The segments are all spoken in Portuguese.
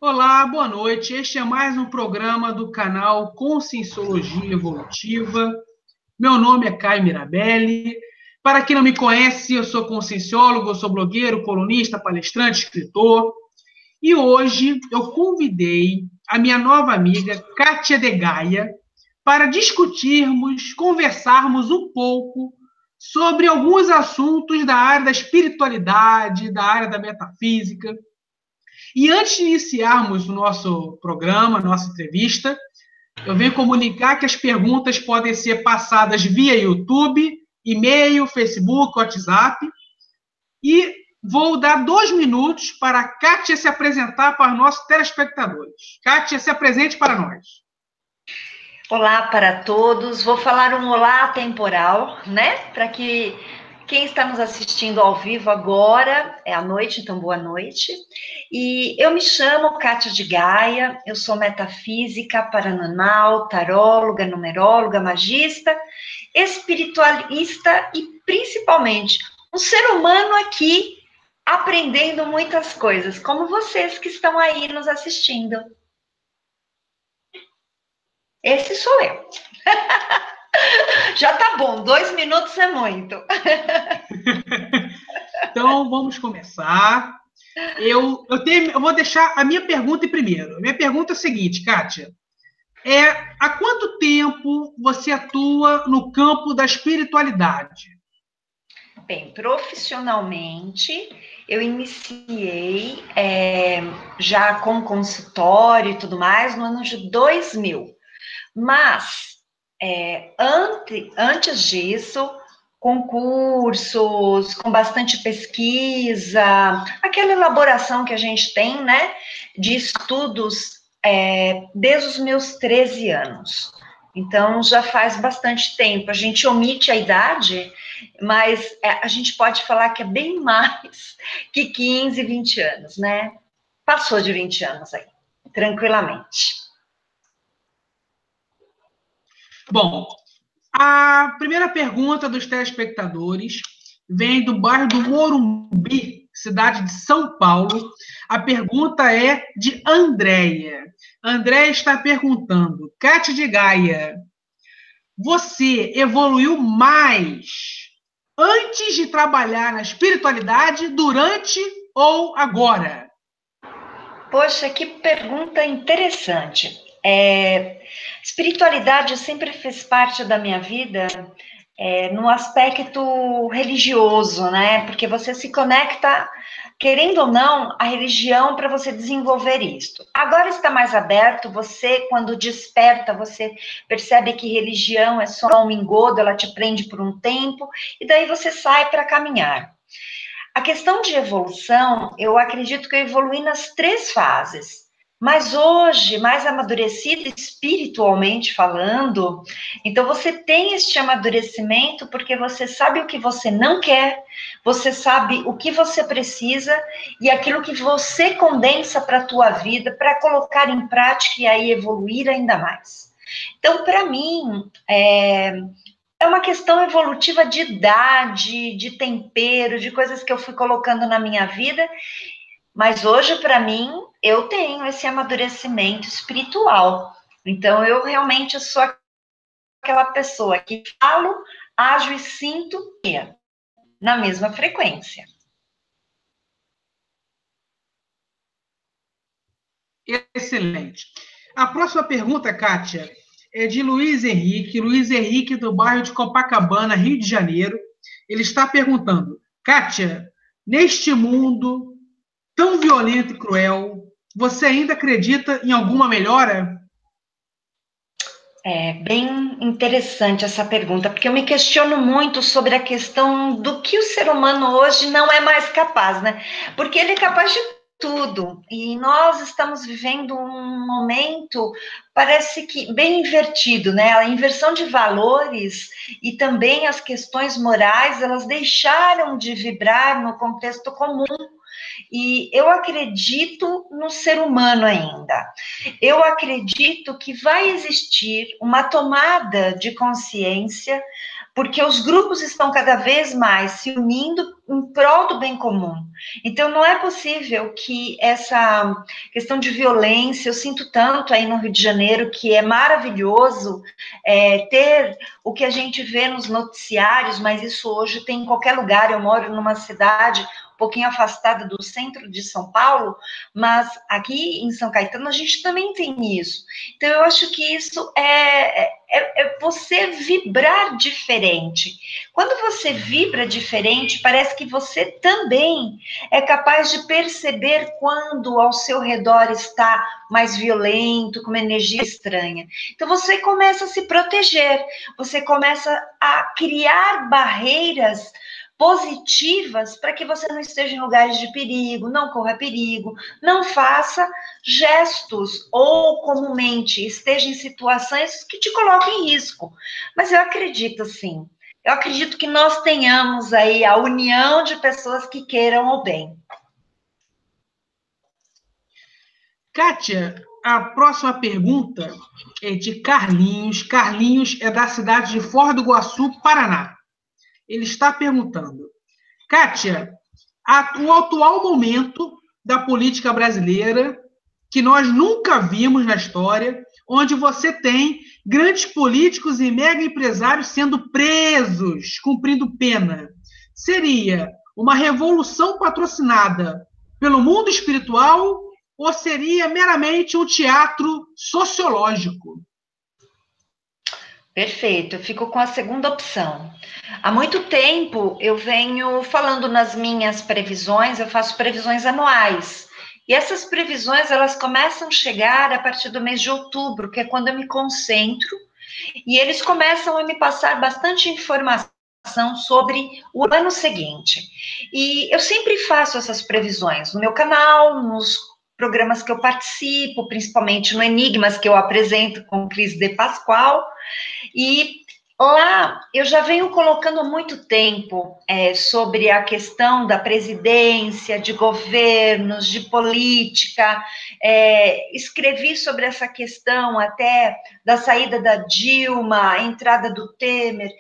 Olá, boa noite. Este é mais um programa do canal Conscienciologia Evolutiva. Meu nome é Caio Mirabelli. Para quem não me conhece, eu sou conscienciólogo, eu sou blogueiro, colunista, palestrante, escritor. E hoje eu convidei a minha nova amiga, Kátia de Gaia, para discutirmos, conversarmos um pouco sobre alguns assuntos da área da espiritualidade, da área da metafísica. E antes de iniciarmos o nosso programa, nossa entrevista, eu venho comunicar que as perguntas podem ser passadas via YouTube, e-mail, Facebook, WhatsApp. E vou dar 2 minutos para a Kátia se apresentar para os nossos telespectadores. Kátia, se apresente para nós. Olá para todos. Vou falar um olá temporal, né? Para que quem está nos assistindo ao vivo agora, é à noite, então boa noite. E eu me chamo Kátia de Gaia, eu sou metafísica, paranormal, taróloga, numeróloga, magista, espiritualista e principalmente um ser humano aqui aprendendo muitas coisas, como vocês que estão aí nos assistindo. Esse sou eu. Já tá bom, 2 minutos é muito. Então, vamos começar. Eu vou deixar a minha pergunta primeiro. A minha pergunta é a seguinte, Kátia. Há quanto tempo você atua no campo da espiritualidade? Bem, profissionalmente, eu iniciei já com consultório e tudo mais no ano de 2000. Mas, antes disso, concursos, com bastante pesquisa, aquela elaboração que a gente tem, né, de estudos desde os meus 13 anos. Então, já faz bastante tempo. A gente omite a idade, mas a gente pode falar que é bem mais que 15, 20 anos, né? Passou de 20 anos aí, tranquilamente. Bom, a primeira pergunta dos telespectadores vem do bairro do Morumbi, cidade de São Paulo. A pergunta é de Andréia. Andréia está perguntando, Kátia de Gaia, você evoluiu mais antes de trabalhar na espiritualidade, durante ou agora? Poxa, que pergunta interessante. Espiritualidade sempre fez parte da minha vida no aspecto religioso, né? Porque você se conecta, querendo ou não, à religião para você desenvolver isto. Agora está mais aberto, você, quando desperta, você percebe que religião é só um engodo, ela te prende por um tempo, e daí você sai para caminhar. A questão de evolução, eu acredito que eu evolui nas 3 fases. Mas hoje, mais amadurecida espiritualmente falando, então você tem este amadurecimento porque você sabe o que você não quer, você sabe o que você precisa e aquilo que você condensa para a tua vida para colocar em prática e aí evoluir ainda mais. Então, para mim, é uma questão evolutiva de idade, de tempero, de coisas que eu fui colocando na minha vida, mas hoje, para mim, eu tenho esse amadurecimento espiritual. Então, eu realmente sou aquela pessoa que falo, ajo e sinto na mesma frequência. Excelente. A próxima pergunta, Kátia, é de Luiz Henrique do bairro de Copacabana, Rio de Janeiro. Ele está perguntando, Kátia, neste mundo tão violento e cruel, você ainda acredita em alguma melhora? É bem interessante essa pergunta, porque eu me questiono muito sobre a questão do que o ser humano hoje não é mais capaz, né? Porque ele é capaz de tudo, e nós estamos vivendo um momento, parece que bem invertido, né? A inversão de valores e também as questões morais, elas deixaram de vibrar no contexto comum. E eu acredito no ser humano ainda. Eu acredito que vai existir uma tomada de consciência porque os grupos estão cada vez mais se unindo em prol do bem comum. Então, não é possível que essa questão de violência, eu sinto tanto aí no Rio de Janeiro, que é maravilhoso ter o que a gente vê nos noticiários, mas isso hoje tem em qualquer lugar. Eu moro numa cidade um pouquinho afastada do centro de São Paulo, mas aqui em São Caetano a gente também tem isso. Então, eu acho que isso é você vibrar diferente. Quando você vibra diferente, parece que você também é capaz de perceber quando ao seu redor está mais violento, com uma energia estranha. Então, você começa a se proteger, você começa a criar barreiras positivas para que você não esteja em lugares de perigo, não corra perigo, não faça gestos ou comumente esteja em situações que te colocam em risco. Mas eu acredito, sim, eu acredito que nós tenhamos aí a união de pessoas que queiram o bem. Kátia, a próxima pergunta é de Carlinhos. Carlinhos é da cidade de Foz do Iguaçu, Paraná. Ele está perguntando: Kátia, o atual momento da política brasileira, que nós nunca vimos na história, onde você tem grandes políticos e mega empresários sendo presos, cumprindo pena, seria uma revolução patrocinada pelo mundo espiritual ou seria meramente um teatro sociológico? Perfeito, eu fico com a segunda opção. Há muito tempo eu venho falando nas minhas previsões, eu faço previsões anuais. E essas previsões, elas começam a chegar a partir do mês de outubro, que é quando eu me concentro, e eles começam a me passar bastante informação sobre o ano seguinte. E eu sempre faço essas previsões no meu canal, nos programas que eu participo, principalmente no Enigmas, que eu apresento com Cris de Pascoal, e lá eu já venho colocando há muito tempo sobre a questão da presidência, de governos, de política, escrevi sobre essa questão até da saída da Dilma, a entrada do Temer.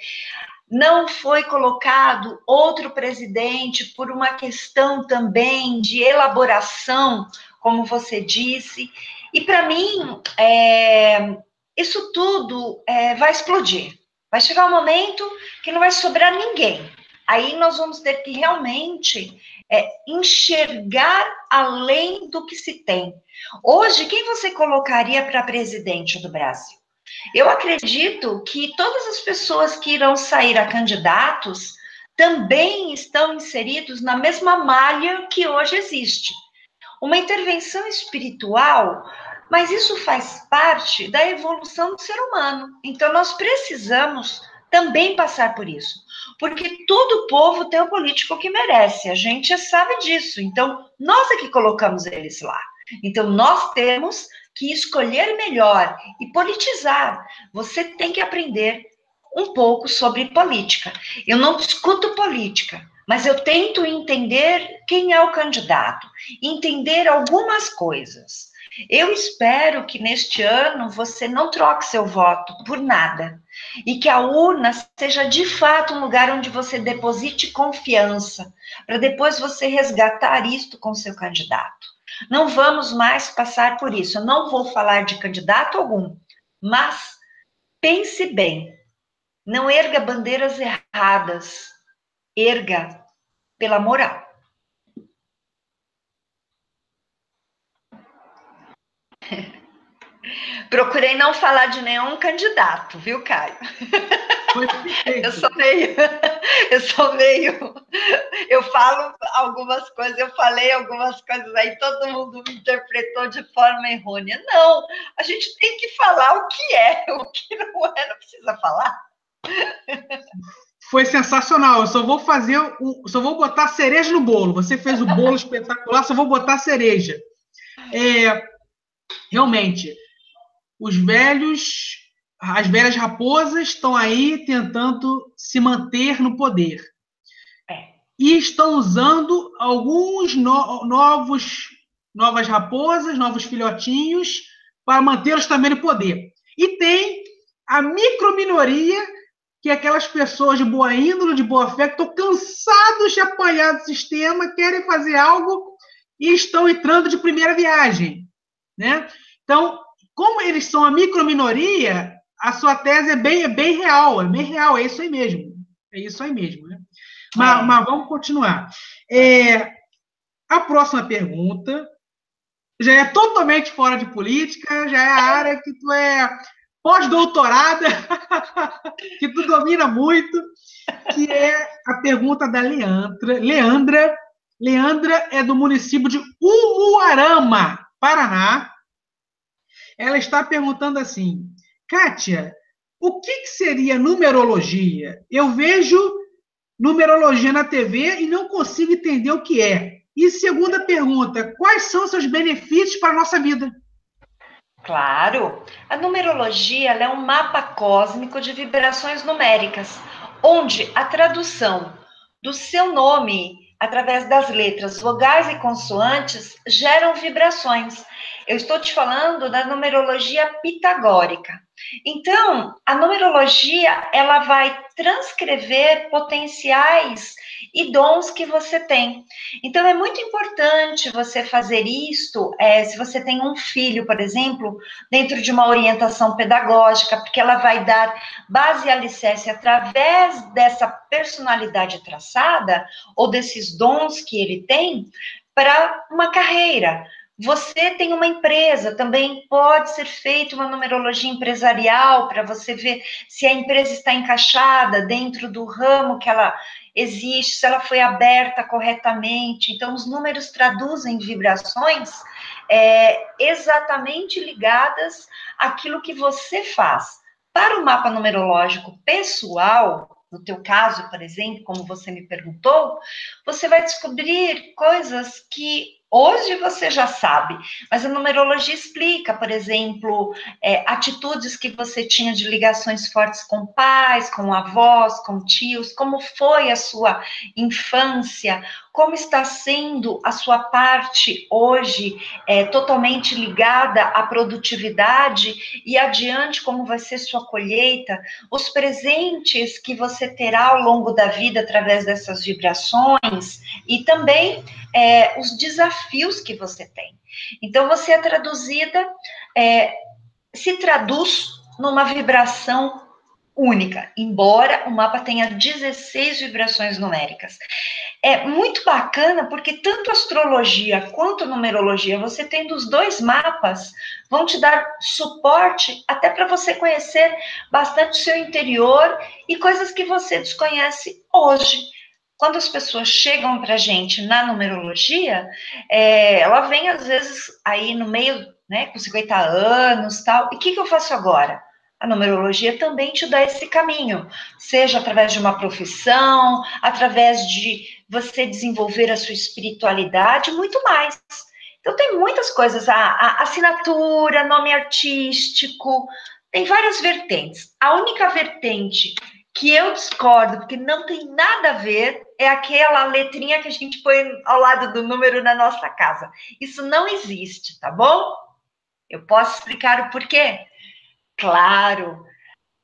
Não foi colocado outro presidente por uma questão também de elaboração, como você disse, e para mim, isso tudo vai explodir. Vai chegar um momento que não vai sobrar ninguém. Aí nós vamos ter que realmente enxergar além do que se tem. Hoje, quem você colocaria para presidente do Brasil? Eu acredito que todas as pessoas que irão sair a candidatos também estão inseridos na mesma malha que hoje existe. Uma intervenção espiritual, mas isso faz parte da evolução do ser humano. Então, nós precisamos também passar por isso. Porque todo povo tem um político que merece. A gente sabe disso. Então, nós é que colocamos eles lá. Então, nós temos que escolher melhor e politizar. Você tem que aprender um pouco sobre política. Eu não discuto política, mas eu tento entender quem é o candidato, entender algumas coisas. Eu espero que neste ano você não troque seu voto por nada e que a urna seja de fato um lugar onde você deposite confiança, para depois você resgatar isto com seu candidato. Não vamos mais passar por isso. Eu não vou falar de candidato algum, mas pense bem. Não erga bandeiras erradas. Erga pela moral. Procurei não falar de nenhum candidato, viu, Caio? Eu falo algumas coisas, eu falei algumas coisas aí, todo mundo me interpretou de forma errônea. Não, a gente tem que falar o que é, o que não é, não precisa falar. Foi sensacional, eu só vou botar cereja no bolo. Você fez o bolo espetacular, só vou botar cereja. Realmente, as velhas raposas estão aí tentando se manter no poder. E estão usando alguns novas raposas, novos filhotinhos, para mantê-los também no poder. E tem a microminoria que aquelas pessoas de boa índole, de boa fé, que estão cansados de apanhar do sistema, querem fazer algo e estão entrando de primeira viagem, né? Então, como eles são a microminoria, a sua tese é bem real, é isso aí mesmo. É isso aí mesmo, né? Mas vamos continuar. A próxima pergunta já é totalmente fora de política, já é a área que tu é pós-doutorada, que tu domina muito, que é a pergunta da Leandra. Leandra é do município de Umuarama, Paraná. Ela está perguntando assim: Kátia, o que seria numerologia? Eu vejo numerologia na TV e não consigo entender o que é. E segunda pergunta, quais são seus benefícios para a nossa vida? Claro, a numerologia ela é um mapa cósmico de vibrações numéricas, onde a tradução do seu nome através das letras, vogais e consoantes geram vibrações. Eu estou te falando da numerologia pitagórica. Então, a numerologia ela vai transcrever potenciais e dons que você tem. Então, é muito importante você fazer isto, se você tem um filho, por exemplo, dentro de uma orientação pedagógica, porque ela vai dar base e alicerce através dessa personalidade traçada, ou desses dons que ele tem, para uma carreira. Você tem uma empresa, também pode ser feita uma numerologia empresarial para você ver se a empresa está encaixada dentro do ramo que ela existe, se ela foi aberta corretamente. Então, os números traduzem vibrações exatamente ligadas àquilo que você faz. Para o mapa numerológico pessoal, no teu caso, por exemplo, como você me perguntou, você vai descobrir coisas que hoje você já sabe, mas a numerologia explica, por exemplo, atitudes que você tinha de ligações fortes com pais, com avós, com tios, como foi a sua infância, como está sendo a sua parte hoje, totalmente ligada à produtividade e adiante como vai ser sua colheita, os presentes que você terá ao longo da vida através dessas vibrações e também os desafios que você tem. Então, você é traduzida, se traduz numa vibração única, embora o mapa tenha 16 vibrações numéricas. É muito bacana, porque tanto astrologia quanto numerologia, você tendo os dois mapas, vão te dar suporte até para você conhecer bastante o seu interior e coisas que você desconhece hoje. Quando as pessoas chegam para a gente na numerologia, ela vem, às vezes, aí no meio, né, com 50 anos, tal, e o que eu faço agora? A numerologia também te dá esse caminho, seja através de uma profissão, através de você desenvolver a sua espiritualidade, muito mais. Então, tem muitas coisas, a assinatura, nome artístico, tem várias vertentes. A única vertente que eu discordo, porque não tem nada a ver, é aquela letrinha que a gente põe ao lado do número na nossa casa. Isso não existe, tá bom? Eu posso explicar o porquê? Claro,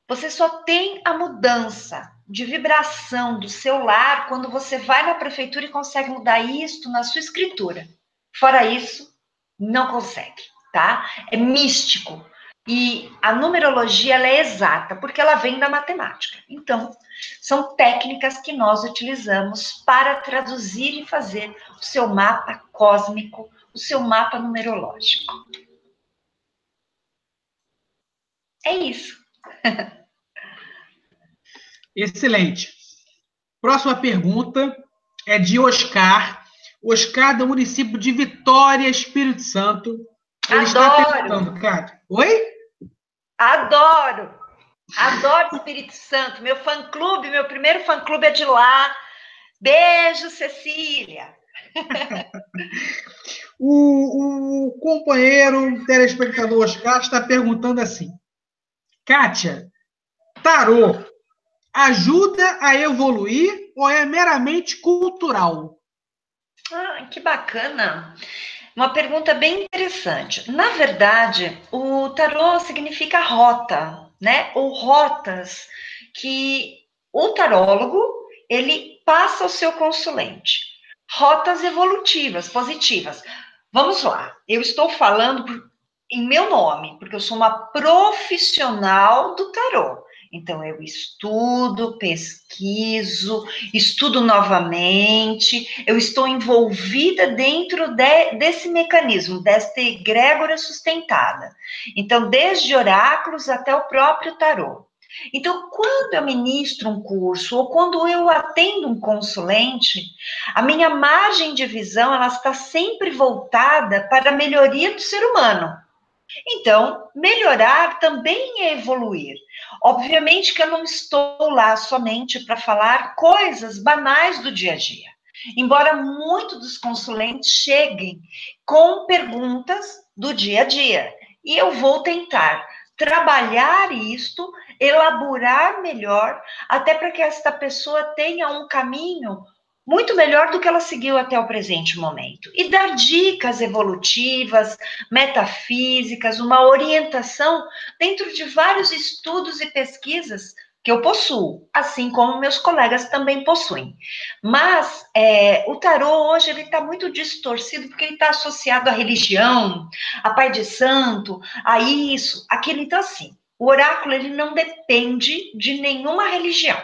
você só tem a mudança de vibração do seu lar quando você vai na prefeitura e consegue mudar isto na sua escritura. Fora isso, não consegue, tá? É místico. E a numerologia ela é exata, porque ela vem da matemática. Então, são técnicas que nós utilizamos para traduzir e fazer o seu mapa cósmico, o seu mapa numerológico. É isso. Excelente. Próxima pergunta é de Oscar. Oscar, do município de Vitória, Espírito Santo. Ele está perguntando, Cátia. Oi? Adoro! Adoro Espírito Santo. Meu fã-clube, meu primeiro fã-clube é de lá. Beijo, Cecília. O companheiro telespectador Oscar está perguntando assim: Kátia, tarô ajuda a evoluir ou é meramente cultural? Ah, que bacana! Uma pergunta bem interessante. Na verdade, o tarô significa rota, né? Ou rotas que o tarólogo, ele passa ao seu consulente rotas evolutivas, positivas. Vamos lá, eu estou falando em meu nome, porque eu sou uma profissional do tarô. Então, eu estudo, pesquiso, estudo novamente, eu estou envolvida dentro desse mecanismo, desta egrégora sustentada. Então, desde oráculos até o próprio tarô. Então, quando eu ministro um curso ou quando eu atendo um consulente, a minha margem de visão ela está sempre voltada para a melhoria do ser humano. Então, melhorar também é evoluir. Obviamente que eu não estou lá somente para falar coisas banais do dia a dia. Embora muitos dos consulentes cheguem com perguntas do dia a dia. E eu vou tentar trabalhar isto, elaborar melhor, até para que esta pessoa tenha um caminho muito melhor do que ela seguiu até o presente momento. E dar dicas evolutivas, metafísicas, uma orientação dentro de vários estudos e pesquisas que eu possuo, assim como meus colegas também possuem. Mas o tarô hoje ele está muito distorcido porque ele está associado à religião, a pai de santo, a isso, aquilo. Então, assim, o oráculo ele não depende de nenhuma religião.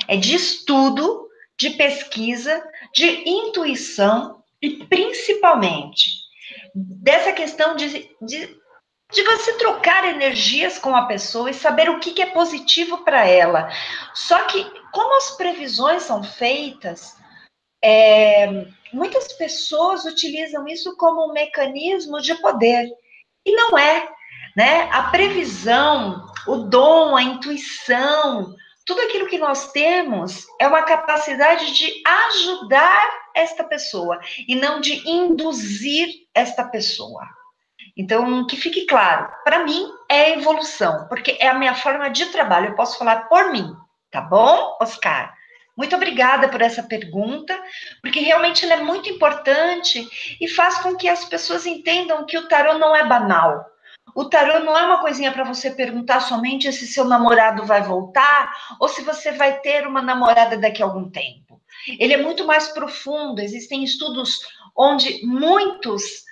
É de estudo, de pesquisa, de intuição e, principalmente, dessa questão de você trocar energias com a pessoa e saber o que é positivo para ela. Só que, como as previsões são feitas, muitas pessoas utilizam isso como um mecanismo de poder. E não é, né? A previsão, o dom, a intuição, tudo aquilo que nós temos é uma capacidade de ajudar esta pessoa e não de induzir esta pessoa. Então, que fique claro, para mim é evolução, porque é a minha forma de trabalho, eu posso falar por mim, tá bom, Oscar? Muito obrigada por essa pergunta, porque realmente ela é muito importante e faz com que as pessoas entendam que o tarô não é banal. O tarô não é uma coisinha para você perguntar somente se seu namorado vai voltar ou se você vai ter uma namorada daqui a algum tempo. Ele é muito mais profundo, existem estudos onde muitos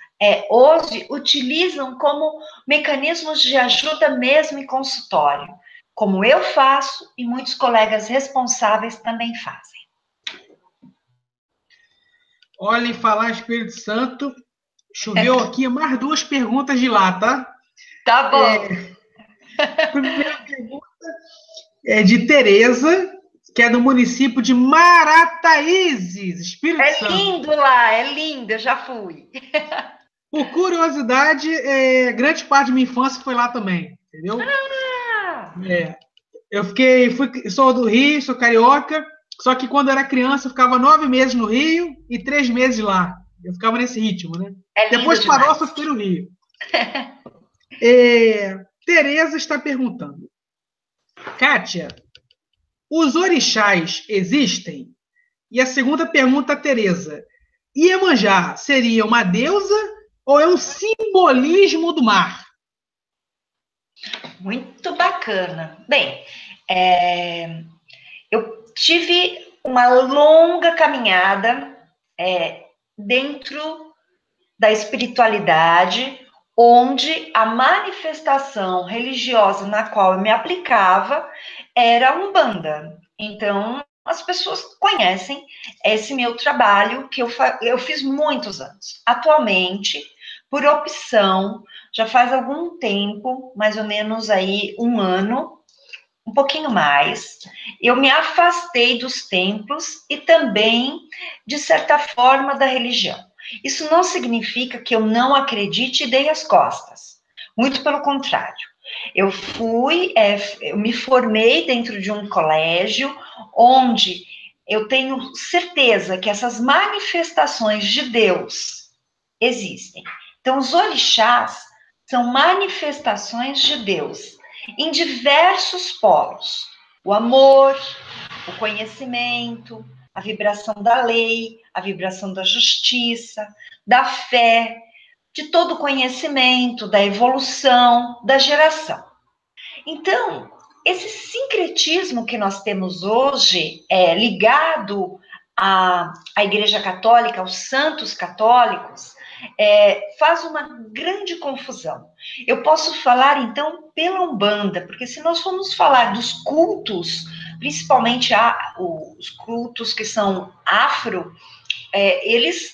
hoje utilizam como mecanismos de ajuda mesmo em consultório, como eu faço e muitos colegas responsáveis também fazem. Olha, em falar Espírito Santo, choveu aqui mais duas perguntas de lá, tá? Tá bom. A primeira pergunta é de Tereza, que é do município de Marataízes, Espírito Santo. É lindo lá, é lindo, eu já fui. Por curiosidade, grande parte de minha infância foi lá também, entendeu? Eu sou do Rio, sou carioca, só que quando eu era criança eu ficava 9 meses no Rio e 3 meses lá. Eu ficava nesse ritmo, né? Depois parou, só fiquei no Rio. Tereza está perguntando. Kátia, os orixás existem? E a segunda pergunta, Tereza. Iemanjá seria uma deusa ou é um simbolismo do mar? Muito bacana. Bem, eu tive uma longa caminhada dentro da espiritualidade, onde a manifestação religiosa na qual eu me aplicava era a Umbanda. Então, as pessoas conhecem esse meu trabalho que eu fiz muitos anos. Atualmente, por opção, já faz algum tempo, mais ou menos aí 1 ano, um pouquinho mais, eu me afastei dos templos e também, de certa forma, da religião. Isso não significa que eu não acredite e dei as costas. Muito pelo contrário. Eu me formei dentro de um colégio onde eu tenho certeza que essas manifestações de Deus existem. Então, os orixás são manifestações de Deus em diversos polos. O amor, o conhecimento, a vibração da lei, a vibração da justiça, da fé, de todo o conhecimento, da evolução, da geração. Então, esse sincretismo que nós temos hoje, ligado à Igreja Católica, aos santos católicos, faz uma grande confusão. Eu posso falar, então, pela Umbanda, porque se nós formos falar dos cultos, principalmente os cultos que são afro, eles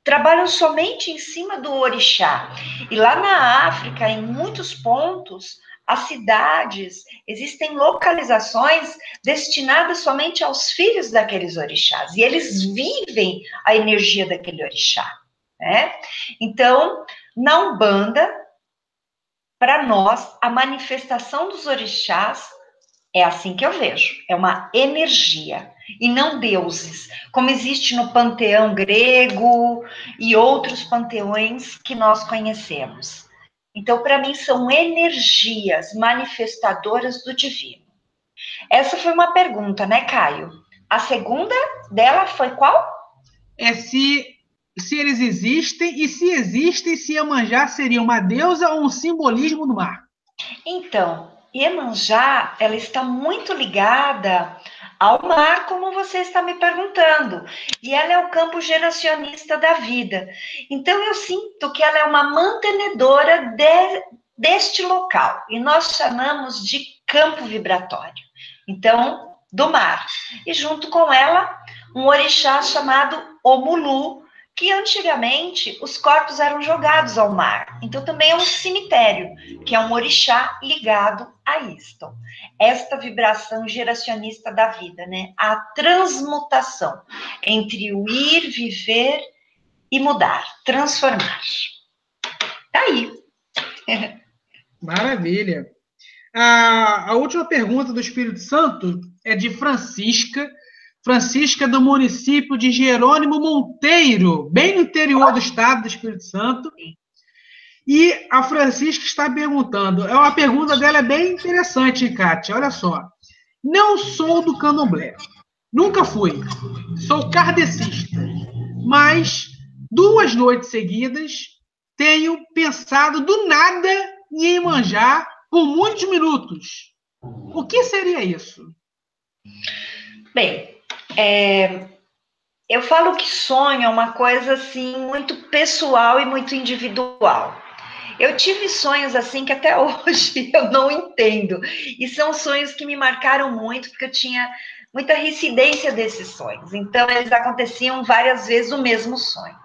trabalham somente em cima do orixá. E lá na África, em muitos pontos, as cidades, existem localizações destinadas somente aos filhos daqueles orixás. E eles vivem a energia daquele orixá, né? Então, na Umbanda, para nós, a manifestação dos orixás é assim que eu vejo, é uma energia, e não deuses, como existe no panteão grego e outros panteões que nós conhecemos. Então, para mim, são energias manifestadoras do divino. Essa foi uma pergunta, né, Caio? A segunda dela foi qual? Se eles existem, e se existem, se Iemanjá seria uma deusa ou um simbolismo do mar. Então, Iemanjá, ela está muito ligada ao mar, como você está me perguntando. E ela é o campo geracionista da vida. Então, eu sinto que ela é uma mantenedora deste local. E nós chamamos de campo vibratório. Então, do mar. E junto com ela, um orixá chamado Omulu, que antigamente os corpos eram jogados ao mar. Então também é um cemitério, que é um orixá ligado a isto. Esta vibração geracionista da vida, né? A transmutação entre o ir, viver e mudar, transformar. Tá aí. Maravilha. A última pergunta do Espírito Santo é de Francisca. Francisca, do município de Jerônimo Monteiro, bem no interior do estado do Espírito Santo. E a Francisca está perguntando, a pergunta dela é bem interessante, Kátia, olha só. Não sou do candomblé, nunca fui, sou kardecista, mas 2 noites seguidas tenho pensado do nada em Iemanjá por muitos minutos. O que seria isso? Bem, eu falo que sonho é uma coisa assim muito pessoal e muito individual. Eu tive sonhos assim que até hoje eu não entendo. E são sonhos que me marcaram muito, porque eu tinha muita reincidência desses sonhos. Então, eles aconteciam várias vezes o mesmo sonho.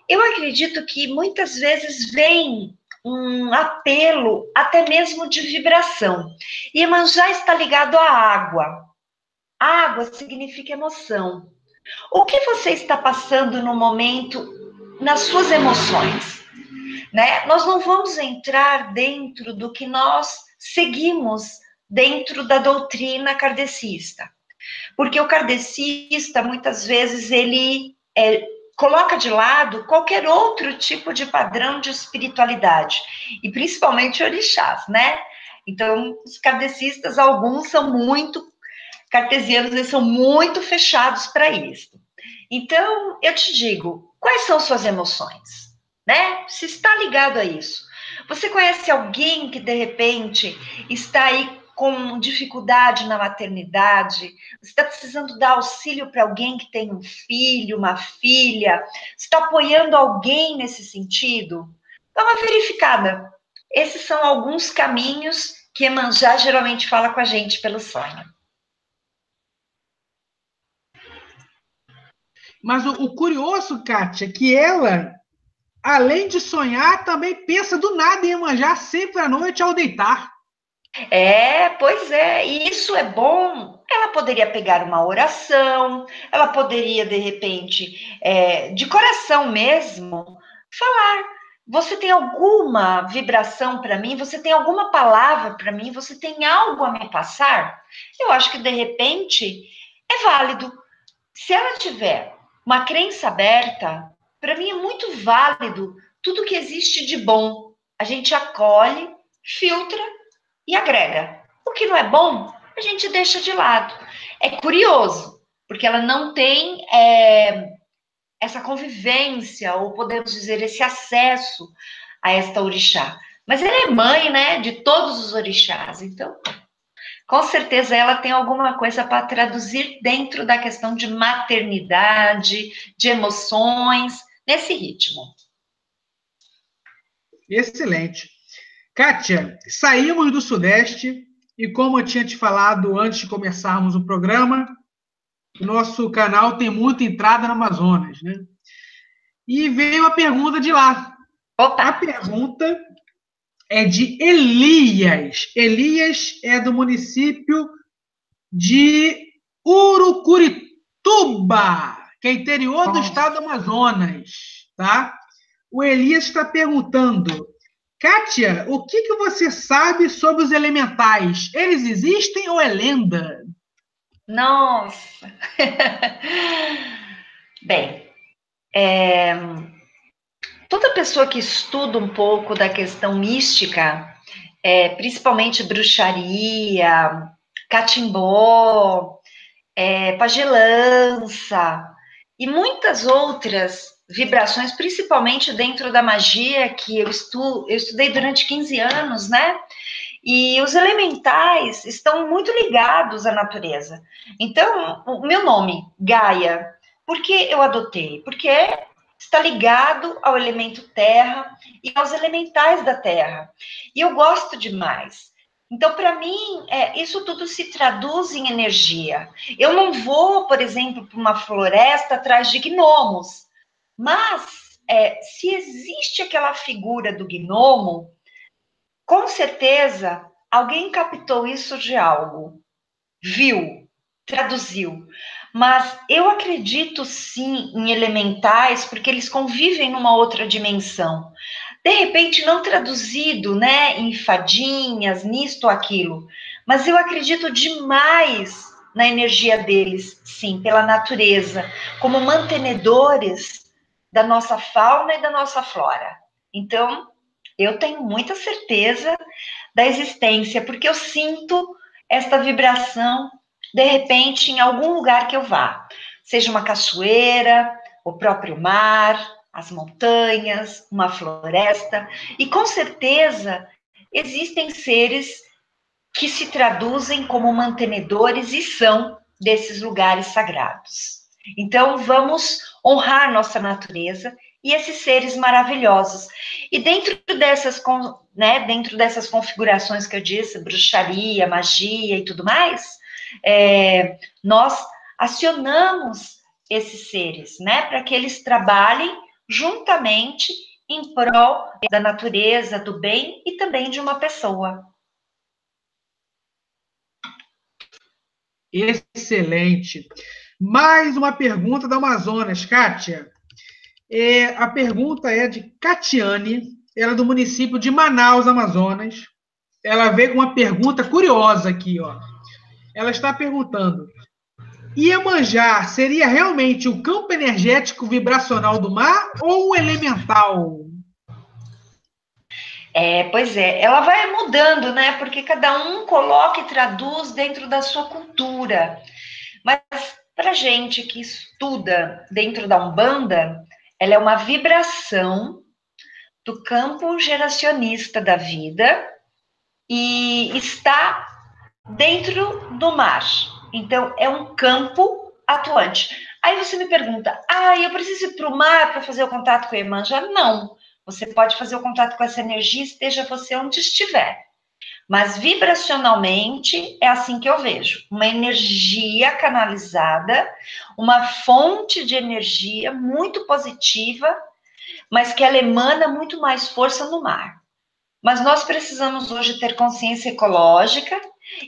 Eu acredito que muitas vezes vem um apelo até mesmo de vibração. Iemanjá está ligado à água. Água significa emoção. O que você está passando no momento nas suas emoções? Né? Nós não vamos entrar dentro do que nós seguimos dentro da doutrina kardecista. Porque o kardecista, muitas vezes, ele coloca de lado qualquer outro tipo de padrão de espiritualidade. E principalmente orixás, né? Então, os kardecistas, alguns são muito cartesianos, eles são muito fechados para isso. Então, eu te digo, quais são suas emoções? Né? Se está ligado a isso. Você conhece alguém que, de repente, está aí com dificuldade na maternidade? Você está precisando dar auxílio para alguém que tem um filho, uma filha? Você está apoiando alguém nesse sentido? Dá uma verificada. Esses são alguns caminhos que Iemanjá geralmente fala com a gente pelo sonho. Mas o curioso, Kátia, é que ela, além de sonhar, também pensa do nada em Iemanjá sempre à noite ao deitar. Pois é, e isso é bom. Ela poderia pegar uma oração, ela poderia, de repente, de coração mesmo, falar: você tem alguma vibração para mim? Você tem alguma palavra para mim? Você tem algo a me passar? Eu acho que, de repente, é válido. Se ela tiver uma crença aberta, para mim é muito válido tudo que existe de bom. A gente acolhe, filtra e agrega. O que não é bom, a gente deixa de lado. É curioso, porque ela não tem essa convivência, ou podemos dizer, esse acesso a esta orixá. Mas ela é mãe, né, de todos os orixás. Então, Com certeza ela tem alguma coisa para traduzir dentro da questão de maternidade, de emoções, nesse ritmo. Excelente. Kátia, saímos do Sudeste e, como eu tinha te falado antes de começarmos o programa, o nosso canal tem muita entrada no Amazonas, né? E veio a pergunta de lá. Opa! A pergunta é de Elias. Elias é do município de Urucurituba, que é interior do estado do Amazonas, tá? O Elias está perguntando: Kátia, o que você sabe sobre os elementais? Eles existem ou é lenda? Nossa! Bem, toda pessoa que estuda um pouco da questão mística, principalmente bruxaria, catimbó, pagelança e muitas outras vibrações, principalmente dentro da magia, que eu estudei durante 15 anos, né? E os elementais estão muito ligados à natureza. Então, o meu nome, Gaia, por que eu adotei? Porque está ligado ao elemento terra e aos elementais da terra. E eu gosto demais. Então, para mim, isso tudo se traduz em energia. Eu não vou, por exemplo, para uma floresta atrás de gnomos, mas se existe aquela figura do gnomo, com certeza alguém captou isso de algo, viu, traduziu. Mas eu acredito sim em elementais, porque eles convivem numa outra dimensão. De repente, não traduzido, né, em fadinhas, nisto ou aquilo, mas eu acredito demais na energia deles, sim, pela natureza, como mantenedores da nossa fauna e da nossa flora. Então, eu tenho muita certeza da existência, porque eu sinto esta vibração, de repente, em algum lugar que eu vá, seja uma cachoeira, o próprio mar, as montanhas, uma floresta, e com certeza existem seres que se traduzem como mantenedores e são desses lugares sagrados. Então, vamos honrar nossa natureza e esses seres maravilhosos. E dentro dessas configurações que eu disse, bruxaria, magia e tudo mais, nós acionamos esses seres, né, para que eles trabalhem juntamente em prol da natureza, do bem e também de uma pessoa. Excelente. Mais uma pergunta da Amazonas, Kátia. A pergunta é de Catiane, ela é do município de Manaus, Amazonas. Ela veio com uma pergunta curiosa aqui, ó. Ela está perguntando: Iemanjá seria realmente o campo energético vibracional do mar ou um elemental? Pois é, ela vai mudando, né? Porque cada um coloca e traduz dentro da sua cultura. Mas para gente que estuda dentro da Umbanda, ela é uma vibração do campo geracionista da vida e está dentro do mar. Então, é um campo atuante. Aí você me pergunta, eu preciso ir para o mar para fazer o contato com a Iemanjá? Não. Você pode fazer o contato com essa energia, esteja você onde estiver. Mas vibracionalmente é assim que eu vejo. Uma energia canalizada, uma fonte de energia muito positiva, mas que ela emana muito mais força no mar. Mas nós precisamos hoje ter consciência ecológica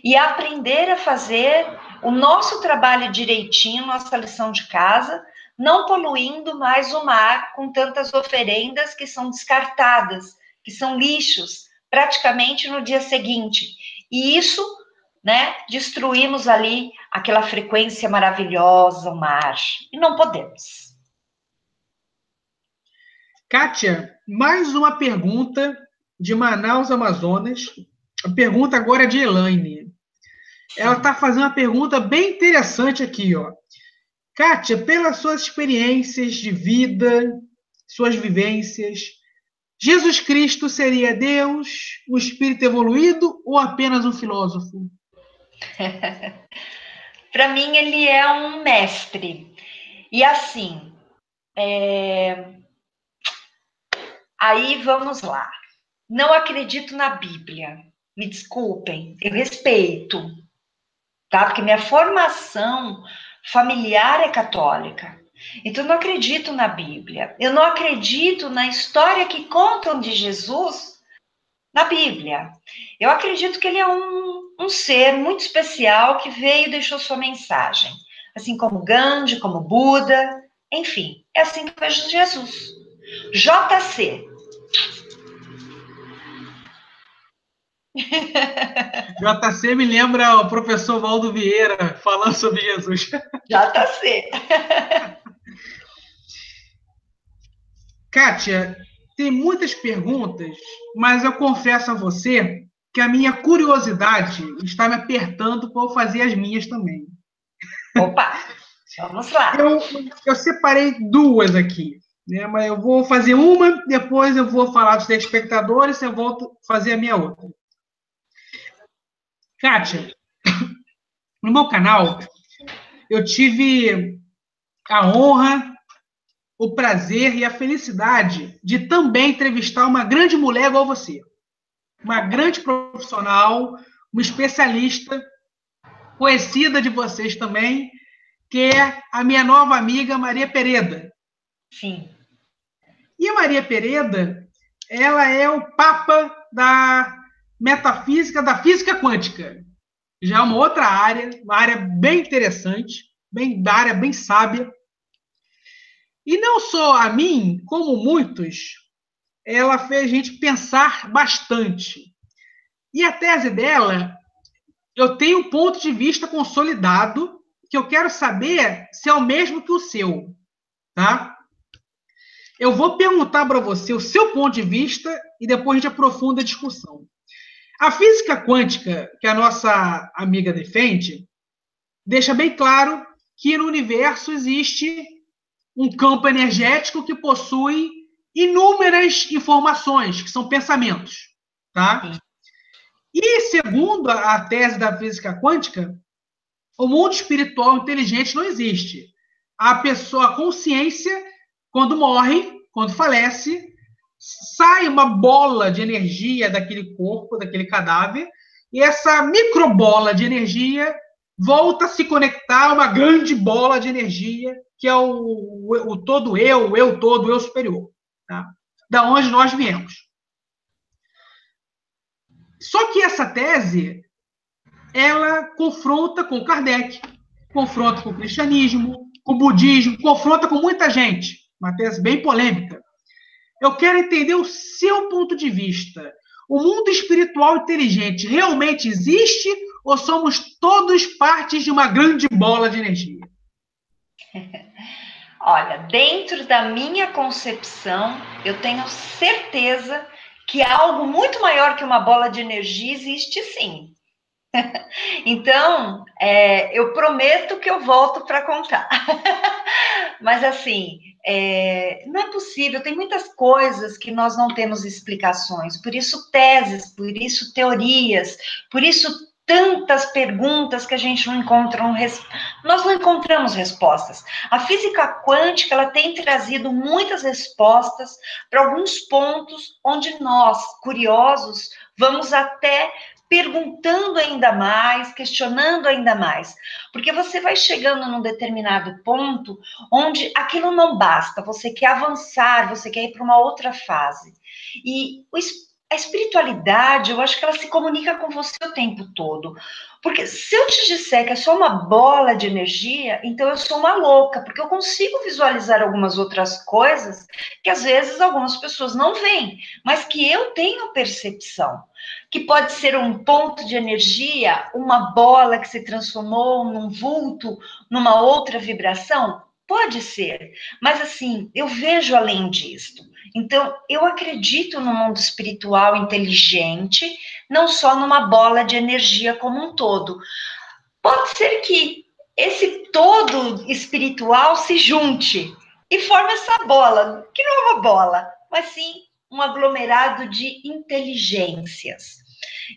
e aprender a fazer o nosso trabalho direitinho, nossa lição de casa, não poluindo mais o mar com tantas oferendas que são descartadas, que são lixos, praticamente no dia seguinte. E isso, né, destruímos ali aquela frequência maravilhosa, o mar. E não podemos. Kátia, mais uma pergunta de Manaus, Amazonas. A pergunta agora é de Elaine. Ela está fazendo uma pergunta bem interessante aqui, ó. Kátia, pelas suas experiências de vida, suas vivências, Jesus Cristo seria Deus, um espírito evoluído ou apenas um filósofo? Para mim, ele é um mestre. E assim, aí vamos lá. Não acredito na Bíblia. Me desculpem, eu respeito, tá? Porque minha formação familiar é católica. Então, eu não acredito na Bíblia. Eu não acredito na história que contam de Jesus na Bíblia. Eu acredito que ele é um ser muito especial que veio e deixou sua mensagem. Assim como Gandhi, como Buda, enfim, é assim que eu vejo Jesus. JC. JC me lembra o professor Valdo Vieira falando sobre Jesus. JC. Kátia, tem muitas perguntas, mas eu confesso a você que a minha curiosidade está me apertando para eu fazer as minhas também. Opa, vamos lá. Eu separei duas aqui, né? Mas eu vou fazer uma, depois eu vou falar dos telespectadores, eu volto a fazer a minha outra. Kátia, no meu canal, eu tive a honra, o prazer e a felicidade de também entrevistar uma grande mulher igual você. Uma grande profissional, uma especialista, conhecida de vocês também, que é a minha nova amiga Maria Pereda. Sim. E a Maria Pereda, ela é o papa da metafísica, da física quântica. Já é uma área bem interessante, da área bem sábia. E não só a mim, como muitos, ela fez a gente pensar bastante. E a tese dela, eu tenho um ponto de vista consolidado que eu quero saber se é o mesmo que o seu, tá? Eu vou perguntar para você o seu ponto de vista e depois a gente aprofunda a discussão. A física quântica, que a nossa amiga defende, deixa bem claro que no universo existe um campo energético que possui inúmeras informações, que são pensamentos, tá? E segundo a tese da física quântica, o mundo espiritual inteligente não existe. A pessoa, a consciência, quando morre, quando falece, sai uma bola de energia daquele corpo, daquele cadáver, e essa microbola de energia volta a se conectar a uma grande bola de energia, que é o todo eu, o eu todo, o eu superior, tá? Da onde nós viemos. Só que essa tese, ela confronta com Kardec, confronta com o cristianismo, com o budismo, confronta com muita gente. Uma tese bem polêmica. Eu quero entender o seu ponto de vista. O mundo espiritual inteligente realmente existe ou somos todos partes de uma grande bola de energia? Olha, dentro da minha concepção, eu tenho certeza que algo muito maior que uma bola de energia existe sim. Então, eu prometo que eu volto para contar. Mas assim, não é possível, tem muitas coisas que nós não temos explicações, por isso teses, por isso teorias, por isso tantas perguntas que a gente não encontra, nós não encontramos respostas. A física quântica, ela tem trazido muitas respostas para alguns pontos onde nós, curiosos, vamos até perguntando ainda mais, questionando ainda mais, porque você vai chegando num determinado ponto onde aquilo não basta, você quer avançar, você quer ir para uma outra fase. E a espiritualidade, eu acho que ela se comunica com você o tempo todo. Porque se eu te disser que é só uma bola de energia, então eu sou uma louca, porque eu consigo visualizar algumas outras coisas que às vezes algumas pessoas não veem, mas que eu tenho percepção. Que pode ser um ponto de energia, uma bola que se transformou num vulto, numa outra vibração? Pode ser, mas assim, eu vejo além disto. Então, eu acredito no mundo espiritual inteligente, não só numa bola de energia como um todo. Pode ser que esse todo espiritual se junte e forme essa bola, que não é uma bola, mas sim um aglomerado de inteligências.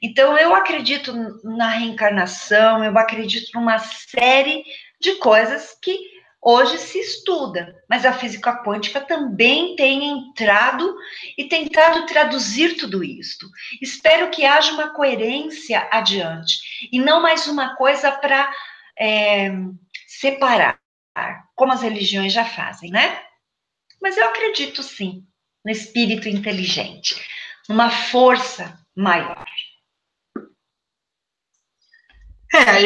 Então, eu acredito na reencarnação, eu acredito numa série de coisas que hoje se estuda, mas a física quântica também tem entrado e tentado traduzir tudo isto. Espero que haja uma coerência adiante, e não mais uma coisa para separar, como as religiões já fazem, né? Mas eu acredito sim no espírito inteligente, numa força maior.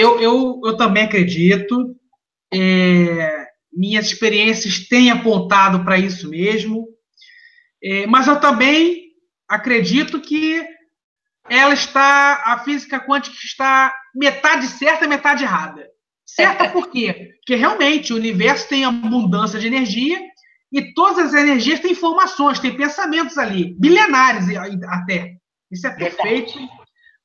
Eu também acredito. Minhas experiências têm apontado para isso mesmo. Mas eu também acredito que a física quântica está metade certa, metade errada. Certa por quê? Porque realmente o universo tem abundância de energia e todas as energias têm informações, têm pensamentos ali, milenares até. Isso é perfeito.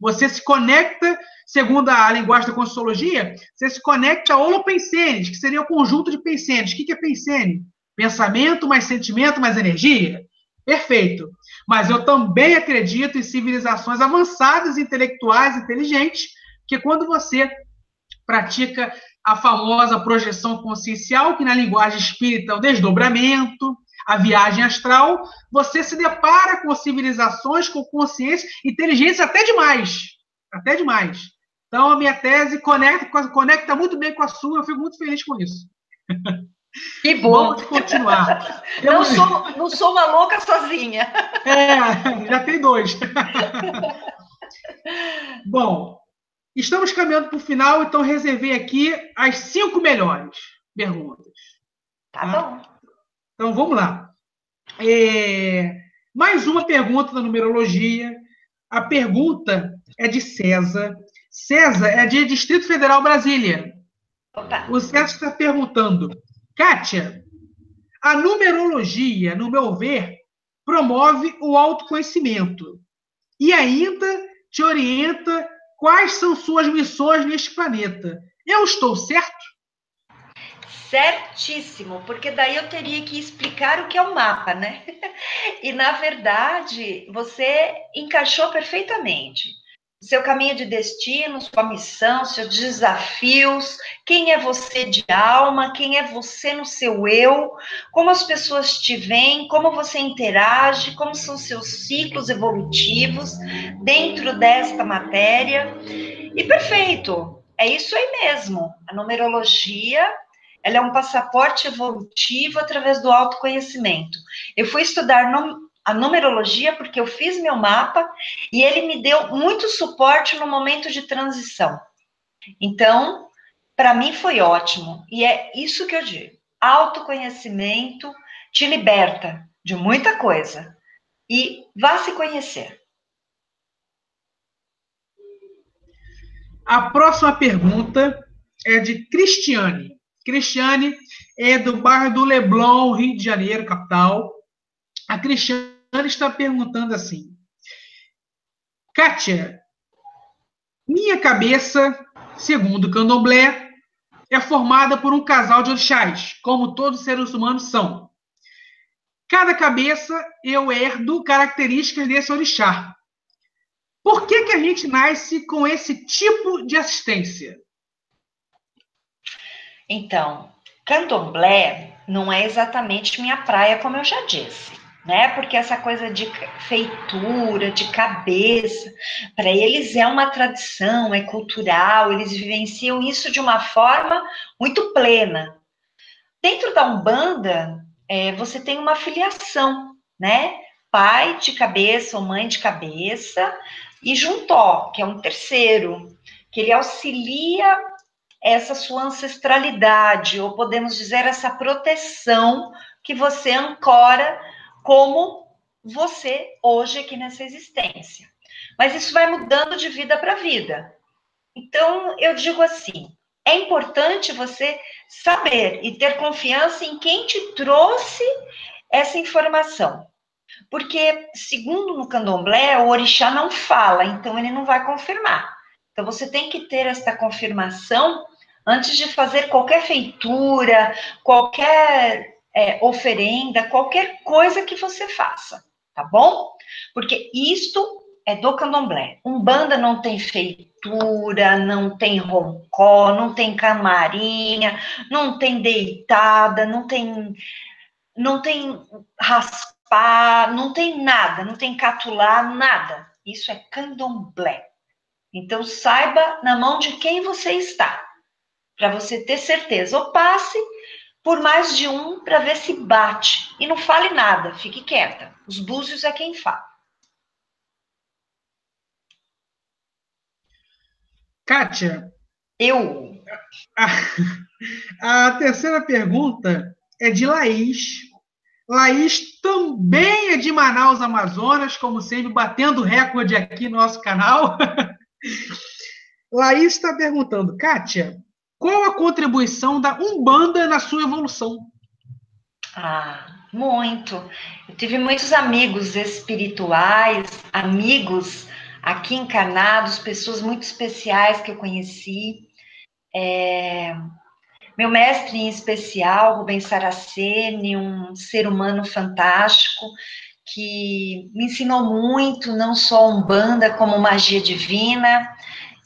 Você se conecta, segundo a linguagem da Conscienciologia, você se conecta a holopensenes, que seria o conjunto de pensenes. O que é pensene? Pensamento mais sentimento mais energia? Perfeito. Mas eu também acredito em civilizações avançadas, intelectuais, inteligentes, que quando você pratica a famosa projeção consciencial, que na linguagem espírita é o desdobramento, a viagem astral, você se depara com civilizações, com consciência, inteligência até demais. Até demais. Então, a minha tese conecta muito bem com a sua, eu fico muito feliz com isso. Que bom. Vamos continuar. Não sou uma louca sozinha. Já tem 2. Bom, estamos caminhando para o final, então reservei aqui as 5 melhores perguntas. Tá bom. Então, vamos lá. Mais uma pergunta da numerologia. A pergunta é de César. César é de Distrito Federal, Brasília. Opa. O César está perguntando: Kátia, a numerologia, no meu ver, promove o autoconhecimento e ainda te orienta quais são suas missões neste planeta. Eu estou certo? Certíssimo, porque daí eu teria que explicar o que é o mapa, né? E, na verdade, você encaixou perfeitamente. Seu caminho de destino, sua missão, seus desafios, quem é você de alma, quem é você no seu eu, como as pessoas te veem, como você interage, como são seus ciclos evolutivos dentro desta matéria. E perfeito, é isso aí mesmo. A numerologia, ela é um passaporte evolutivo através do autoconhecimento. Eu fui estudar a numerologia porque eu fiz meu mapa e ele me deu muito suporte no momento de transição. Então, para mim foi ótimo. E é isso que eu digo. Autoconhecimento te liberta de muita coisa. E vá se conhecer. A próxima pergunta é de Cristiane. Cristiane é do bairro do Leblon, Rio de Janeiro, capital. A Cristiane está perguntando assim: Kátia, minha cabeça, segundo o Candomblé, é formada por um casal de orixás, como todos os seres humanos são. Cada cabeça eu herdo características desse orixá. Por que a gente nasce com esse tipo de assistência? Então, Candomblé não é exatamente minha praia, como eu já disse, né? Porque essa coisa de feitura, de cabeça, para eles é uma tradição, é cultural, eles vivenciam isso de uma forma muito plena. Dentro da Umbanda, você tem uma filiação, né? Pai de cabeça ou mãe de cabeça, e Juntó, que é um terceiro, que ele auxilia essa sua ancestralidade, ou podemos dizer, essa proteção que você ancora como você hoje aqui nessa existência. Mas isso vai mudando de vida para vida. Então, eu digo assim, é importante você saber e ter confiança em quem te trouxe essa informação. Porque, segundo no Candomblé, o orixá não fala, então ele não vai confirmar. Então, você tem que ter essa confirmação antes de fazer qualquer feitura, qualquer oferenda, qualquer coisa que você faça, tá bom? Porque isto é do candomblé. Umbanda não tem feitura, não tem roncó, não tem camarinha, não tem deitada, não tem raspar, não tem nada, não tem catulá, nada. Isso é candomblé. Então, saiba na mão de quem você está, para você ter certeza. Ou passe por mais de um para ver se bate. E não fale nada, fique quieta. Os búzios é quem fala. Kátia, Eu. a terceira pergunta é de Laís. Laís também é de Manaus, Amazonas, como sempre, batendo recorde aqui no nosso canal. Laís está perguntando, Kátia, qual a contribuição da Umbanda na sua evolução? Muito. Eu tive muitos amigos espirituais, amigos aqui encarnados, pessoas muito especiais que eu conheci. Meu mestre em especial, Rubens Saraceni, um ser humano fantástico, que me ensinou muito, não só Umbanda, como magia divina,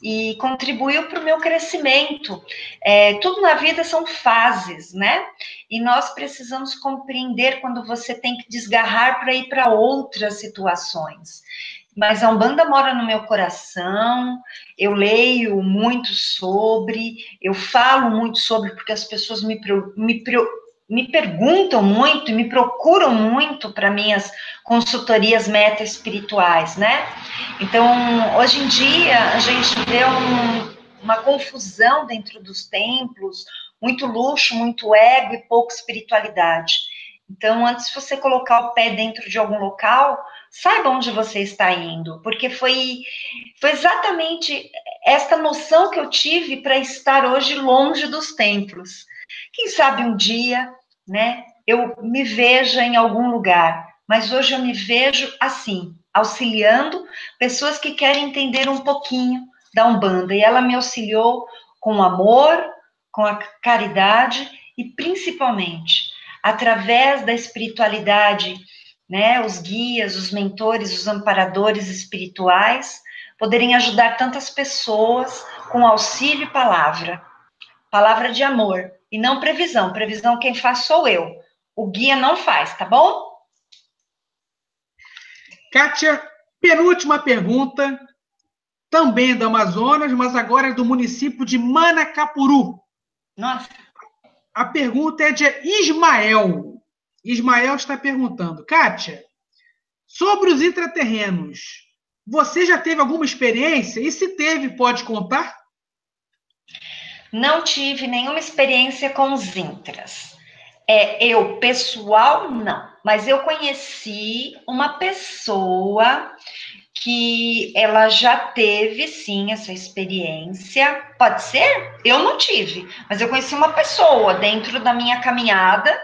e contribuiu para o meu crescimento. Tudo na vida são fases, né? E nós precisamos compreender quando você tem que desgarrar para ir para outras situações. Mas a Umbanda mora no meu coração, eu leio muito sobre, eu falo muito sobre, porque as pessoas me perguntam muito e me procuram muito para minhas consultorias meta-espirituais, né? Então, hoje em dia, a gente vê uma confusão dentro dos templos, muito luxo, muito ego e pouca espiritualidade. Então, antes de você colocar o pé dentro de algum local, saiba onde você está indo, porque foi exatamente esta noção que eu tive para estar hoje longe dos templos. Quem sabe um dia, né, eu me veja em algum lugar, mas hoje eu me vejo assim, auxiliando pessoas que querem entender um pouquinho da Umbanda, e ela me auxiliou com amor, com a caridade e principalmente através da espiritualidade, né, os guias, os mentores, os amparadores espirituais, poderem ajudar tantas pessoas com auxílio e palavra. Palavra de amor, e não previsão. Previsão quem faz sou eu. O guia não faz, tá bom? Kátia, penúltima pergunta, também do Amazonas, mas agora é do município de Manacapuru. Nossa. A pergunta é de Ismael. Ismael está perguntando, Kátia, sobre os intraterrenos, você já teve alguma experiência? E se teve, pode contar? Não tive nenhuma experiência com os intras. Eu, pessoal, não. Mas eu conheci uma pessoa que ela já teve, sim, essa experiência. Pode ser? Eu não tive. Mas eu conheci uma pessoa dentro da minha caminhada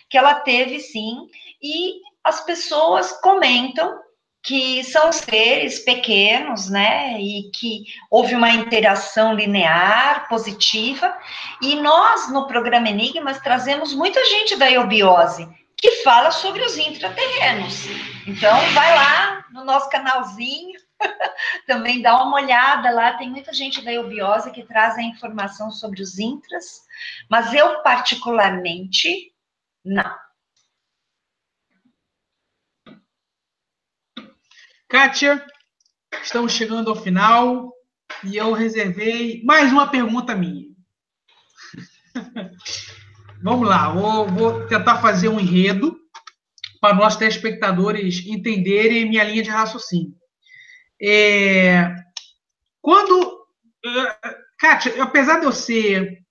que ela teve, sim. E as pessoas comentam que são seres pequenos, né, e que houve uma interação linear, positiva, e nós, no programa Enigmas, trazemos muita gente da eubiose, que fala sobre os intraterrenos. Então, vai lá no nosso canalzinho, também dá uma olhada lá, tem muita gente da eubiose que traz a informação sobre os intras, mas eu, particularmente, não. Kátia, estamos chegando ao final e eu reservei mais uma pergunta minha. Vamos lá, vou tentar fazer um enredo para nossos telespectadores entenderem minha linha de raciocínio. Kátia, apesar de eu ser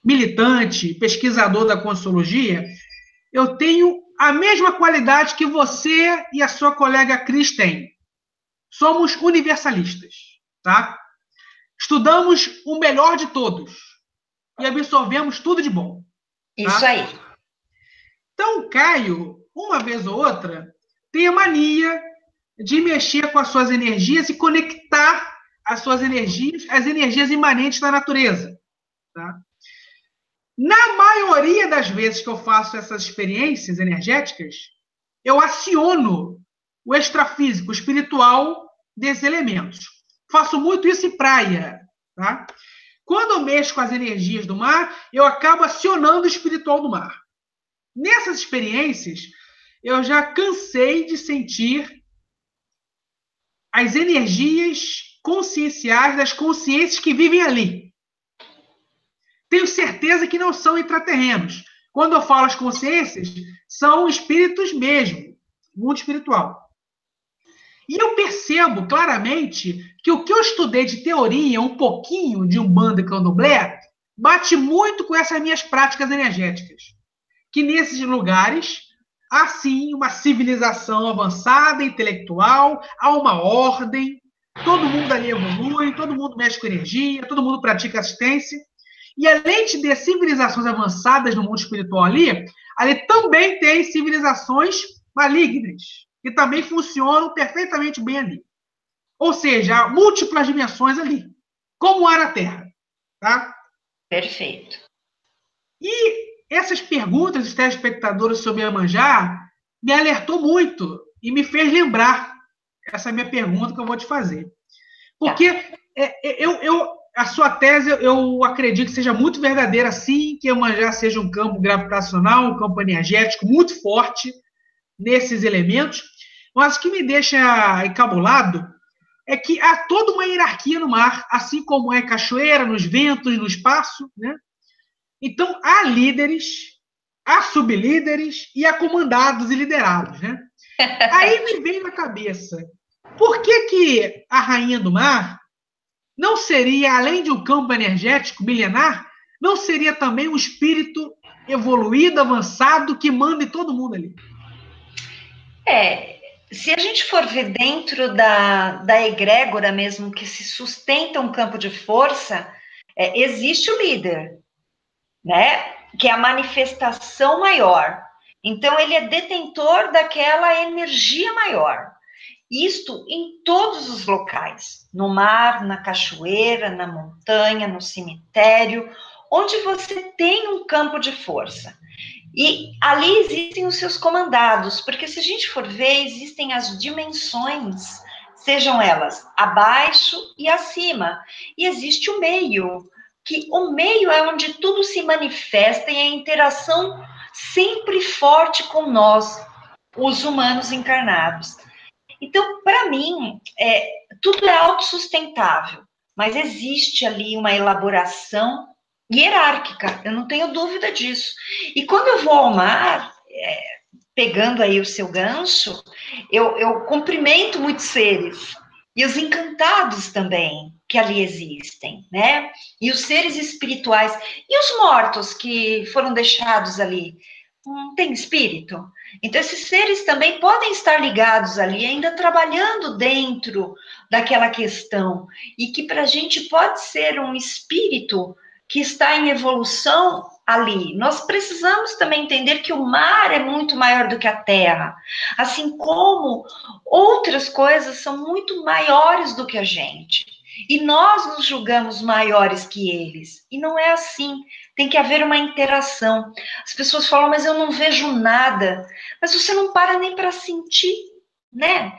militante, pesquisador da Conscienciologia, eu tenho a mesma qualidade que você e a sua colega Cris têm. Somos universalistas, tá? Estudamos o melhor de todos e absorvemos tudo de bom. Tá? Isso aí. Então, o Caio, uma vez ou outra, tem a mania de mexer com as suas energias e conectar as suas energias às energias imanentes da natureza. Tá? Na maioria das vezes que eu faço essas experiências energéticas, eu aciono o extrafísico, o espiritual, desses elementos. Faço muito isso em praia, tá? Quando eu mexo com as energias do mar, eu acabo acionando o espiritual do mar. Nessas experiências, eu já cansei de sentir as energias conscienciais das consciências que vivem ali. Tenho certeza que não são intraterrenos. Quando eu falo as consciências, são espíritos mesmo, mundo espiritual. E eu percebo claramente que o que eu estudei de teoria, um pouquinho de Umbanda e Candomblé, bate muito com essas minhas práticas energéticas. Que nesses lugares há sim uma civilização avançada, intelectual, há uma ordem, todo mundo ali evolui, todo mundo mexe com energia, todo mundo pratica assistência. E além de ter civilizações avançadas no mundo espiritual ali também tem civilizações malignas, que também funcionam perfeitamente bem ali. Ou seja, há múltiplas dimensões ali, como há na Terra. Tá? Perfeito. E essas perguntas dos telespectadores sobre Iemanjá me alertou muito e me fez lembrar essa minha pergunta que eu vou te fazer. Porque a sua tese, eu acredito que seja muito verdadeira, sim, que Iemanjá seja um campo gravitacional, um campo energético muito forte nesses elementos, mas o que me deixa encabulado é que há toda uma hierarquia no mar, assim como é cachoeira, nos ventos, no espaço, né? Então, há líderes, há sublíderes e há comandados e liderados, né? Aí me vem na cabeça, por que a rainha do mar não seria, além de um campo energético milenar, não seria também um espírito evoluído, avançado, que manda em todo mundo ali? Se a gente for ver dentro da egrégora mesmo, que se sustenta um campo de força, existe o líder, né? Que é a manifestação maior. Então, ele é detentor daquela energia maior. Isto em todos os locais, no mar, na cachoeira, na montanha, no cemitério, onde você tem um campo de força. E ali existem os seus comandados, porque se a gente for ver, existem as dimensões, sejam elas abaixo e acima, e existe o meio, que o meio é onde tudo se manifesta e a interação sempre forte com nós, os humanos encarnados. Então, para mim, tudo é autossustentável, mas existe ali uma elaboração hierárquica, eu não tenho dúvida disso. E quando eu vou ao mar, pegando aí o seu gancho, eu cumprimento muitos seres, e os encantados também, que ali existem, né? E os seres espirituais, e os mortos que foram deixados ali, não tem espírito? Então, esses seres também podem estar ligados ali, ainda trabalhando dentro daquela questão, e que para a gente pode ser um espírito que está em evolução ali. Nós precisamos também entender que o mar é muito maior do que a terra, assim como outras coisas são muito maiores do que a gente. E nós nos julgamos maiores que eles. E não é assim. Tem que haver uma interação. As pessoas falam, mas eu não vejo nada. Mas você não para nem para sentir, né?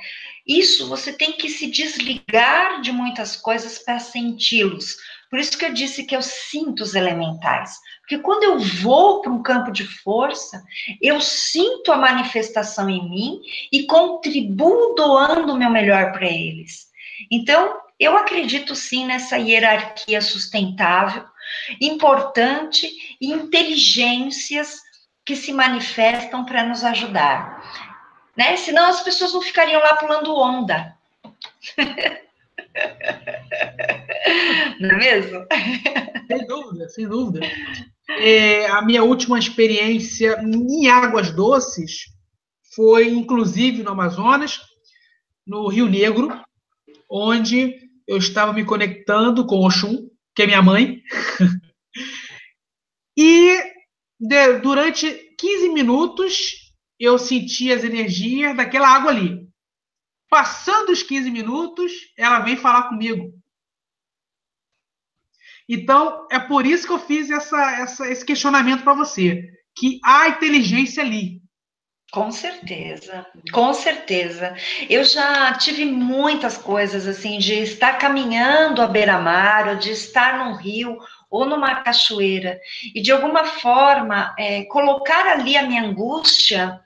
Isso você tem que se desligar de muitas coisas para senti-los. Por isso que eu disse que eu sinto os elementais. Porque quando eu vou para um campo de força, eu sinto a manifestação em mim e contribuo doando o meu melhor para eles. Então, eu acredito sim nessa hierarquia sustentável, importante, e inteligências que se manifestam para nos ajudar. Né? Senão as pessoas não ficariam lá pulando onda. Não é mesmo? Sem dúvida, sem dúvida. A minha última experiência em Águas Doces foi, inclusive, no Amazonas, no Rio Negro, onde eu estava me conectando com Oxum, que é minha mãe, e durante 15 minutos eu senti as energias daquela água ali. Passando os 15 minutos, ela vem falar comigo. Então, é por isso que eu fiz esse questionamento para você, que há inteligência ali. Com certeza, com certeza. Eu já tive muitas coisas assim, de estar caminhando à beira-mar, ou de estar num rio, ou numa cachoeira, e de alguma forma colocar ali a minha angústia,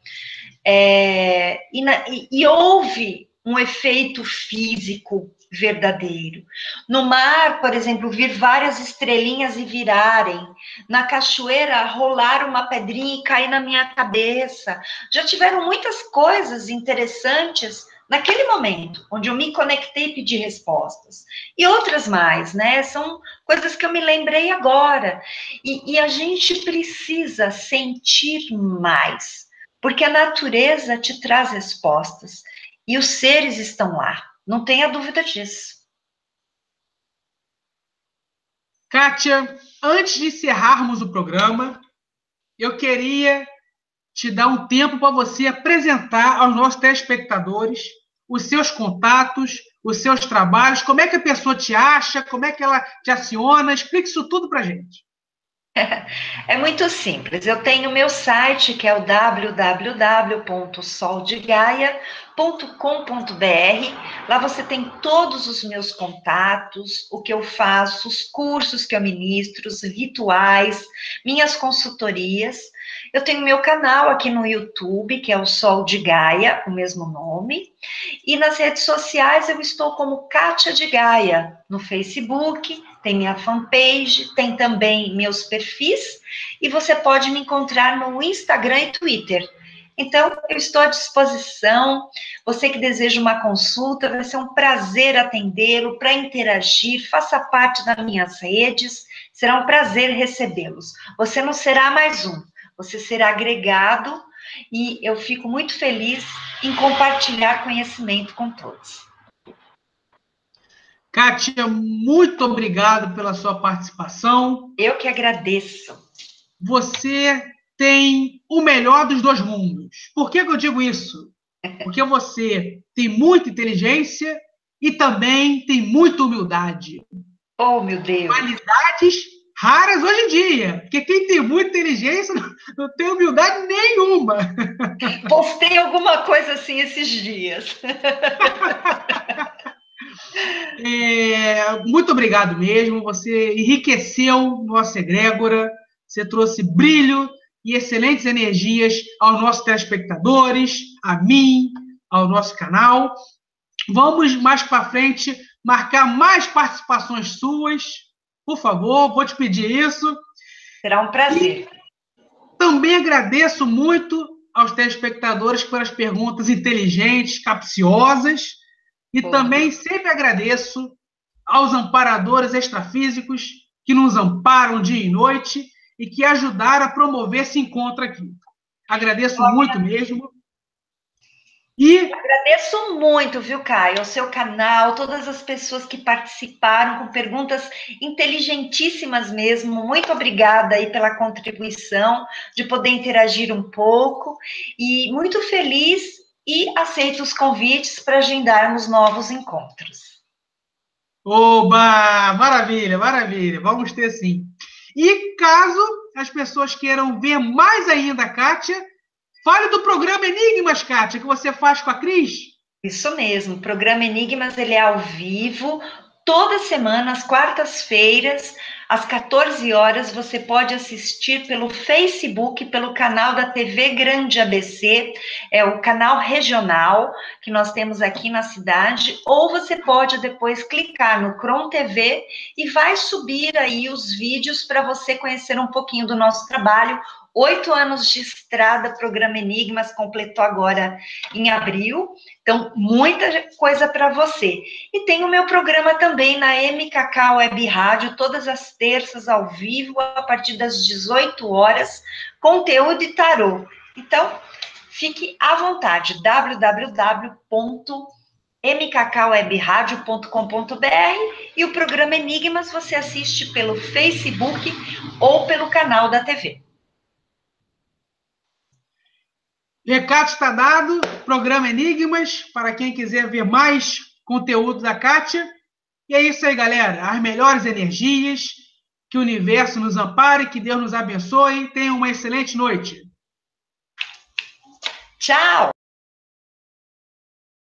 e houve um efeito físico verdadeiro. No mar, por exemplo, vir várias estrelinhas e virarem. Na cachoeira, rolar uma pedrinha e cair na minha cabeça. Já tiveram muitas coisas interessantes naquele momento, onde eu me conectei e pedi respostas. E outras mais, né? São coisas que eu me lembrei agora. E a gente precisa sentir mais, porque a natureza te traz respostas. E os seres estão lá. Não tenha dúvida disso. Kátia, antes de encerrarmos o programa, eu queria te dar um tempo para você apresentar aos nossos telespectadores os seus contatos, os seus trabalhos, como é que a pessoa te acha, como é que ela te aciona, explique isso tudo para a gente. É muito simples. Eu tenho meu site, que é o www.soldegaia.com.br. Lá você tem todos os meus contatos, o que eu faço, os cursos que eu ministro, os rituais, minhas consultorias. Eu tenho meu canal aqui no YouTube, que é o Sol de Gaia, o mesmo nome. E nas redes sociais eu estou como Kátia de Gaia, no Facebook, tem minha fanpage, tem também meus perfis, e você pode me encontrar no Instagram e Twitter. Então, eu estou à disposição. Você que deseja uma consulta, vai ser um prazer atendê-lo, para interagir, faça parte das minhas redes, será um prazer recebê-los. Você não será mais um, você será agregado, e eu fico muito feliz em compartilhar conhecimento com todos. Kátia, muito obrigado pela sua participação. Eu que agradeço. Você tem o melhor dos dois mundos. Por que eu digo isso? Porque você tem muita inteligência e também tem muita humildade. Oh, meu Deus! Qualidades raras hoje em dia. Porque quem tem muita inteligência não tem humildade nenhuma. Postei alguma coisa assim esses dias. Muito obrigado mesmo. Você enriqueceu nossa egrégora. Você trouxe brilho e excelentes energias aos nossos telespectadores, a mim, ao nosso canal. Vamos mais para frente marcar mais participações suas. Por favor, vou te pedir isso. Será um prazer. E também agradeço muito aos telespectadores pelas perguntas inteligentes, capciosas. E também sempre agradeço aos amparadores extrafísicos que nos amparam dia e noite e que ajudaram a promover esse encontro aqui. Agradeço muito mesmo. E agradeço muito, viu, Caio, o seu canal, todas as pessoas que participaram com perguntas inteligentíssimas mesmo. Muito obrigada aí pela contribuição, de poder interagir um pouco, e muito feliz e aceito os convites para agendarmos novos encontros. Oba! Maravilha, maravilha. Vamos ter sim. E caso as pessoas queiram ver mais ainda a Kátia, fale do programa Enigmas, Kátia, que você faz com a Cris. Isso mesmo, o programa Enigmas, ele é ao vivo, toda semana, às quartas-feiras, às 14 horas, você pode assistir pelo Facebook, pelo canal da TV Grande ABC, é o canal regional que nós temos aqui na cidade, ou você pode depois clicar no Cron TV e vai subir aí os vídeos para você conhecer um pouquinho do nosso trabalho. 8 anos de estrada, programa Enigmas, completou agora em abril, então muita coisa para você. E tem o meu programa também na MKK Web Rádio, todas as terças ao vivo, a partir das 18 horas, conteúdo e tarô. Então, fique à vontade, www.mkkwebradio.com.br, e o programa Enigmas você assiste pelo Facebook ou pelo canal da TV. Recado está dado, programa Enigmas, para quem quiser ver mais conteúdo da Kátia. E é isso aí, galera. As melhores energias, que o universo nos ampare, que Deus nos abençoe. Tenham uma excelente noite. Tchau!